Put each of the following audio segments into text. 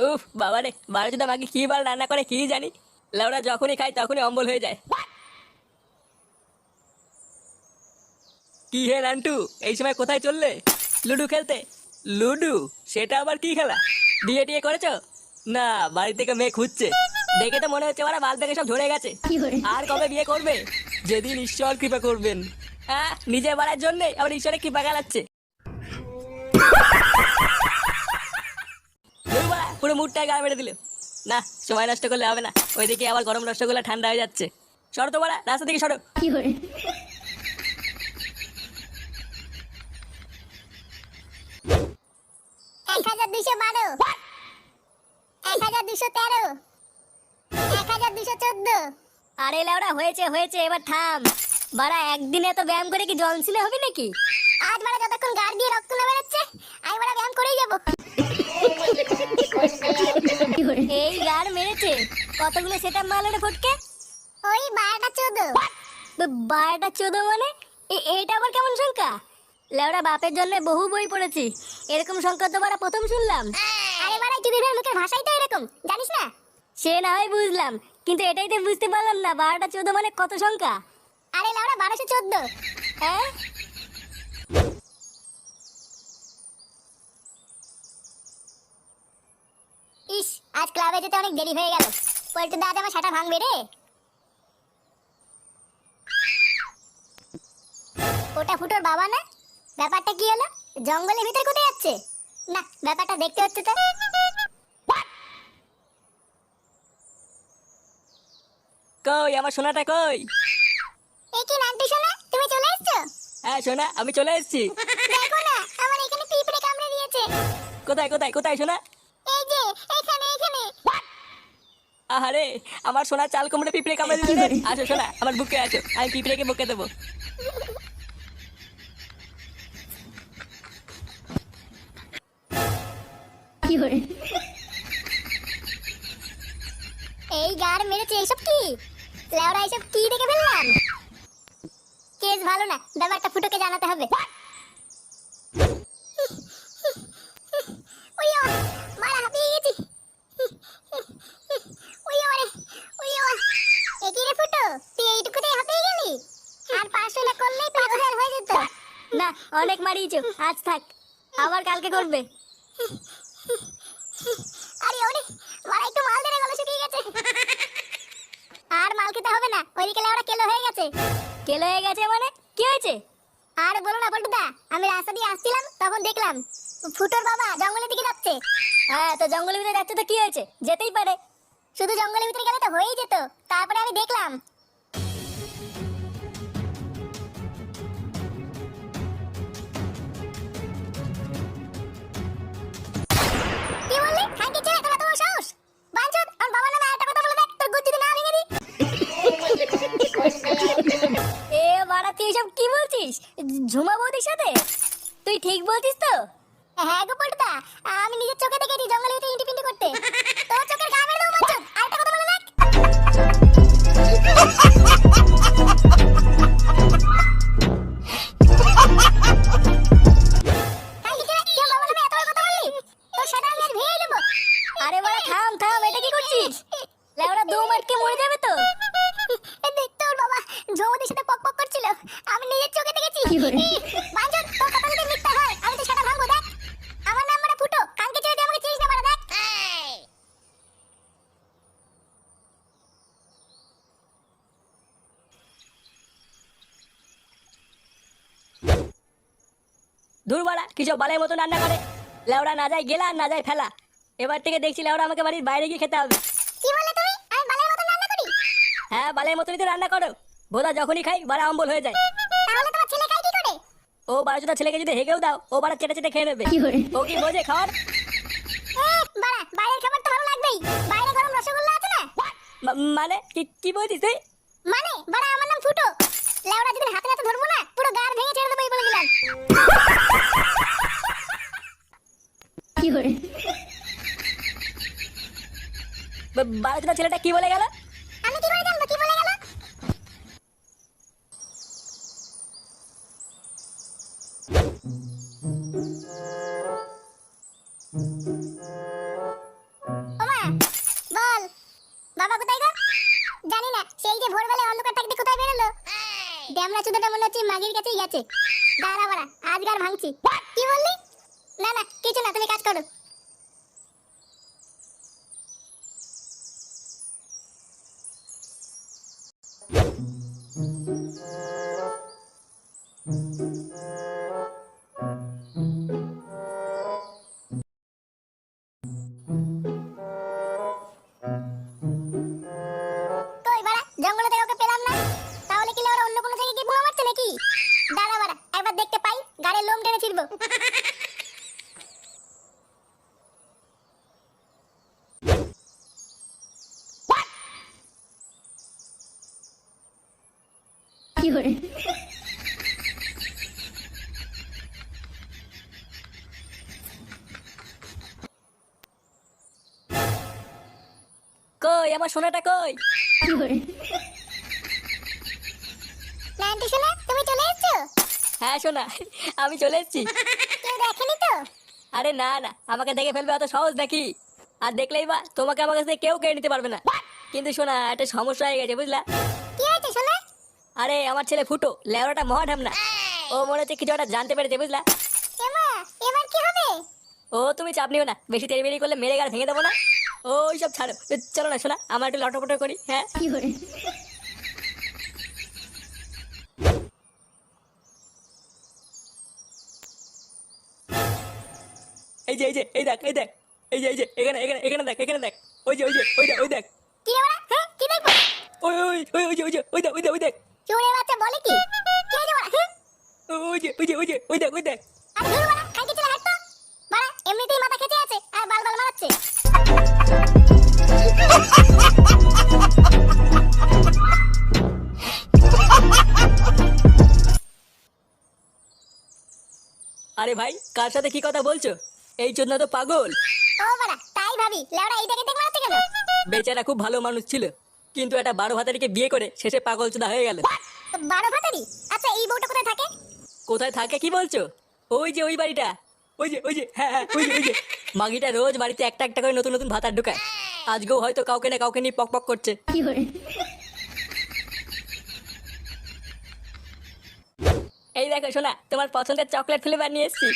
উফ বাবা রে, বারোটা মাকে কি বাল রান্না করে কি জানি, লেওরা যখনই খাই তখনই অম্বল হয়ে যায়। কি হে নান্টু, এই সময় কোথায় চললে? লুডো খেলতে? লুডো? সেটা আবার কি খেলা? বিয়ে টিয়ে করেছো? না, বাড়ি থেকে মেয়ে খুঁজছে। দেখে তো মনে হচ্ছে ওরা বাল থেকে সব ঝরে গেছে। আর কবে বিয়ে করবে? যেদিন ঈশ্বর কৃপা করবেন। হ্যাঁ, নিজে বাড়ার জন্য আবার ঈশ্বরের কৃপা গালাচ্ছে। পুরো মুডটাই গা মেরে দিল। না, সময় নষ্ট করলে হবে না, ওইদিকে আবার গরম রসগোল্লা ঠান্ডা হয়ে যাচ্ছে। সরো তো বাড়া, রাস্তা থেকে সরো। 1212, 1213, 1214। আরে লেওড়া, হয়েছে হয়েছে, এবার থাম। বাড়া একদিনে এত ব্যায়াম করে কি জল ছিলে হবে নাকি? আজ বাড়া যতক্ষণ গাড় দিয়ে রক্ত না বেরোচ্ছে আমি বাড়া ব্যায়াম করেই যাবো। এই গাড় মেরেছে? কতগুলো সেটা মারলো রে ফটকে? ওই 12টা 14। 12টা 14 মানে? এইটা আবার কেমন সংখ্যা? লেওড়া বাপের জন্য বহু বই পড়েছি, এরকম সংখ্যা তো বাড়া প্রথম শুনলাম। আরে বাড়া চুদিনের মুখের ভাষাই তো এরকম, জানিস না? সে না হয় বুঝলাম, কিন্তু এটাই তো বুঝতে পারলাম না 12টা 14 মানে কত সংখ্যা? আরে লাউড়া 1214। হ্যাঁ? ইস, আজ ক্লাবে যেতে অনেক দেরি হয়ে গেল। পল্টু দা আজ আমার সাটা ভাঙবে রে। ওটা ফুটোর বাবা না? ব্যাপারটা কি হলো? জঙ্গলের ভিতরে কোথায় যাচ্ছে? না, ব্যাপারটা দেখতে হচ্ছে তো। কই আমার সোনাটা কই? এ কি নান্টু সোনা, তুমি চলে এসেছো? হ্যাঁ সোনা, আমি চলে এসেছি। দেখো না, আমার এখানে পিঁপড়ে কামড়ে দিয়েছে। কোথায় কোথায় কোথায় সোনা? এই যে এখানে এখানে। আহারে, আমার সোনা চাল কুমড়ে পিঁপড়ে কামড়ে দিল রে। আসো সোনা, আমার বুকে আসো, আমি পিঁপড়েকে বুকে দেবো। এই গার মেরেছে, এইসব কি? লেওড়া এইসব কি দেখে ফেললাম? কেস ভালো না, ব্যাপারটা ফুটোকে জানাতে হবে। ওইও, মারা হাঁপিয়ে গেছি। ওইও রে, ওইও। এ কি রে ফুটো, তুই এইটুকুতেই হাঁপিয়ে গেলি? আর 500 না করলেই 5000 হয়ে যেত। না, অনেক মারিয়েছো, আজ থাক, আবার কালকে করবে। আরে ওরে, মারা একটু মাল দে রে, গলা শুকিয়ে গেছে। আর মাল খেতে হবে না, ওইদিকে লেওড়া কেলো হয়ে গেছে। কেলো হয়ে গেছে মানে? কি হয়েছে? আর বলো না পল্টুদা, আমি রাস্তা দিয়ে আসছিলাম তখন দেখলাম ফুটোর বাবা জঙ্গলের দিকে যাচ্ছে। হ্যাঁ, তো জঙ্গলের ভিতরে যাচ্ছে তো কি হয়েছে, যেতেই পারে। শুধু জঙ্গলের ভিতরে গেলে তো হয়েই যেত, তারপরে আমি দেখলাম। কি বললি? খানকি ছেলে, তোরা তো সাহস! বাঞ্চোদ, আমার বাবার নামে একটা কথা বলে দেখ, তোর গুচ্ছিতে না ভেঙে দিই। এ বাড়া, তুই এসব কি বলছিস? ঝুমা বৌদির সাথে? তুই ঠিক বলছিস তো? হ্যাঁ গো পল্টুদা, আমি নিজের চোখে দেখেছি জঙ্গলের ভিতরে ইন্টিপিন্টি করতে। তোর চোখের গা মেরে দেবো বাঞ্চোদ, আরেকটা কথা বলে দেখ। খানকি ছেলে, তুই আমার বাবার নামে এত বড় কথা বললি? তোর সাথে আমি আজ ভেঙে দেবো। আরে বাড়া থাম থাম, এটা কি করছিস? লেওড়া দম আটকে মরে যাবে তো। তোর বাবা জৌদির সাথে পক পক করছিল, আমি নিজের চোখে দেখেছি। বাঞ্চোদ, তোর কথা যদি মিথ্যা হয় আমি তো সেটা ভাঙবো দেখ। আমার নাম মানে ফুটো, কানকে ছেড়ে দিয়ে আমাকে চিনিস না বাড়া দেখ। ধুর বাড়া, কিছু বালের মতো রান্না করে। লেওড়া না যায় গেলা, আর না যায় ফেলা। এবার থেকে দেখছি লেওড়া আমাকে বাড়ির বাইরে গিয়ে খেতে হবে। কি বললে তুমি? আমি বালের মতো রান্না করি? হ্যাঁ, বালের মতনই তো রান্না করো। ভোদা যখনই খাই বাড়া অম্বল হয়ে যায়। তাহলে তোমার ছেলে খাই কি করে? ও বারোটা ছেলেকে যদি হেগেও দাও, ও বাড়া চেটে চেটে খেয়ে নেবে। ও কি বোঝে খাওয়ার? বাড়া, বাইরের খাবার তো ভালো লাগবেই। বাইরে গরম রসগোল্লা আছে না? মানে কি কি বলছিস তুই? মানে বাড়া, আমার নাম ফুটো। লেওড়া যদি হাতে নাতে ধরবো না, পুরো গার ভেঙে ছেড়ে দেবো, এই বলে দিলাম। বারোটা ছেলেটা কি বলে গেল? আমি কি করে জানবো কি বলে গেল? ড্যামরা চুদাটা মনে হচ্ছে মাগির কাছেই গেছে। দাঁড়া বাড়া, আজকার ভাঙছি। কি বললি? না না কিছু না, তুমি কাজ করো। কই বাড়া, জঙ্গলে থেকে ওকে পেলাম না। তাহলে কি ওরা অন্য কোনো জায়গায় গিয়ে বোমা মারছে নাকি? দাঁড়া বাড়া, একবার দেখতে পাই, গাড়ির লোম টেনে ছিড়বো। কই আমার সোনাটা কই? নান্টু সোনা, তুমি চলে এসেছো? হ্যাঁ সোনা, আমি চলে এসেছি। কেউ দেখেনি তো? আরে না না, আমাকে দেখে ফেলবে অত সহজ নাকি? আর দেখলেই বা তোমাকে আমার কাছে কেউ কেড়ে নিতে পারবে না। কিন্তু শোনা, একটা সমস্যা হয়ে গেছে বুঝলা? কি হয়েছে সোনা? আরে আমার ছেলে ফুটো লেওড়াটা মহা ঢামনা। ও মনে হচ্ছে কিছু একটা জানতে পেরেছে বুঝলা? এমা, এবার কি হবে? ও তুমি চাপ নিও না, বেশি তেড়িবেড়ি করলে মেরে গাড় ভেঙে দেবো না। ওই সব ছাড়ো, চলো না শোনা, আমার একটু লটপটো করি। হ্যাঁ এই যে এই দেখ এই যে এখানে দেখ ওই যে ওই দেখ কি রে বাড়া? হ্যাঁ, কি দেখবো? ওই দেখ চোরে বাচ্চা বলে কি? কে রে বাড়া? হ্যাঁ? ওই দেখ আরে ধুর বাড়া, খাইতে চলে হাঁট তো। বাড়া, এমনিতেই মাথা খেতে আছে আর বাল মারাচ্ছে। আরে ভাই, কার সাথে কি কথা বলছো? এই জন্য তো পাগল। ও বাড়া, তাই ভাবি, লেওড়া এইটাকে দেখ মারাচ্ছে কেন? বেচারা খুব ভালো মানুষ ছিল, কিন্তু একটা 12 ভাতারিকে বিয়ে করে শেষে পাগল চোদা হয়ে গেল। 12 ভাতারি? আচ্ছা, এই বউটা কোথায় থাকে? কোথায় থাকে কি বলছো? ওই যে ওই বাড়িটা, ওই যে হ্যাঁ ওই যে মাগিটা রোজ বাড়িতে একটা একটা করে নতুন নতুন ভাতার ঢুকায়। আজকেও হয়তো কাউকে না কাউকে নিয়ে পক করছে। এই দেখো শোনা, তোমার পছন্দের চকলেট ফ্লেভার নিয়ে এসেছি।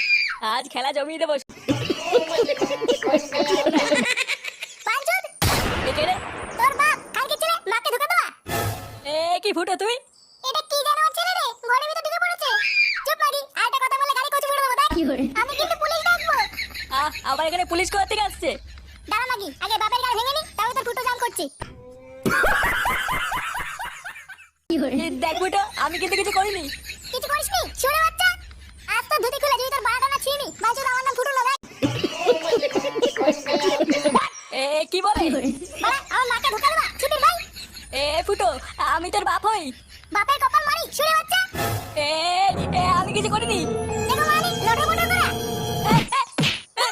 আজ খেলা জমিয়ে দেবো। পাঁচুদ, কে রে? তোর বাপ কালকে ছেলে মাকে ঢুকা দেওয়া। এ কি ফুটো তুই? এটা কি জানো ছেলে রে, ঘরের ভিতর ঢুকে পড়েছে। চুপ মাগি, আরেকটা কথা বলে গাড়ি কচু করে দেবো দেখ। আমি কিন্তু পুলিশ ডাকবো। আবার এখানে পুলিশ কোথা থেকে আসছে? দাঁড়া মাগি, আগে বাপের গাড়ি ভেঙে নি, তারপর তোর ফুটো জাম করছি। দেখ ফুটো, আমি কিন্তু কিছু করিনি। কিছু করিসনি ছোড়ে বাচ্চা? আজ তো ধুতি খুলে যদি তোর বাড়াটা না ছিনি, বাঁচুদ আমার নাম ফুটো না দেখ। এ কি বলে? বাড়া, আমার মাকে ঢুকা দেবা ছুটির ভাই। এ ফুটো, আমি তোর বাপ হই। বাপের কপাল মারি ছোড়ে বাচ্চা। এ আমি কিছু করিনি। দেখো মানি লটর বটর করা। এ, এ, এ,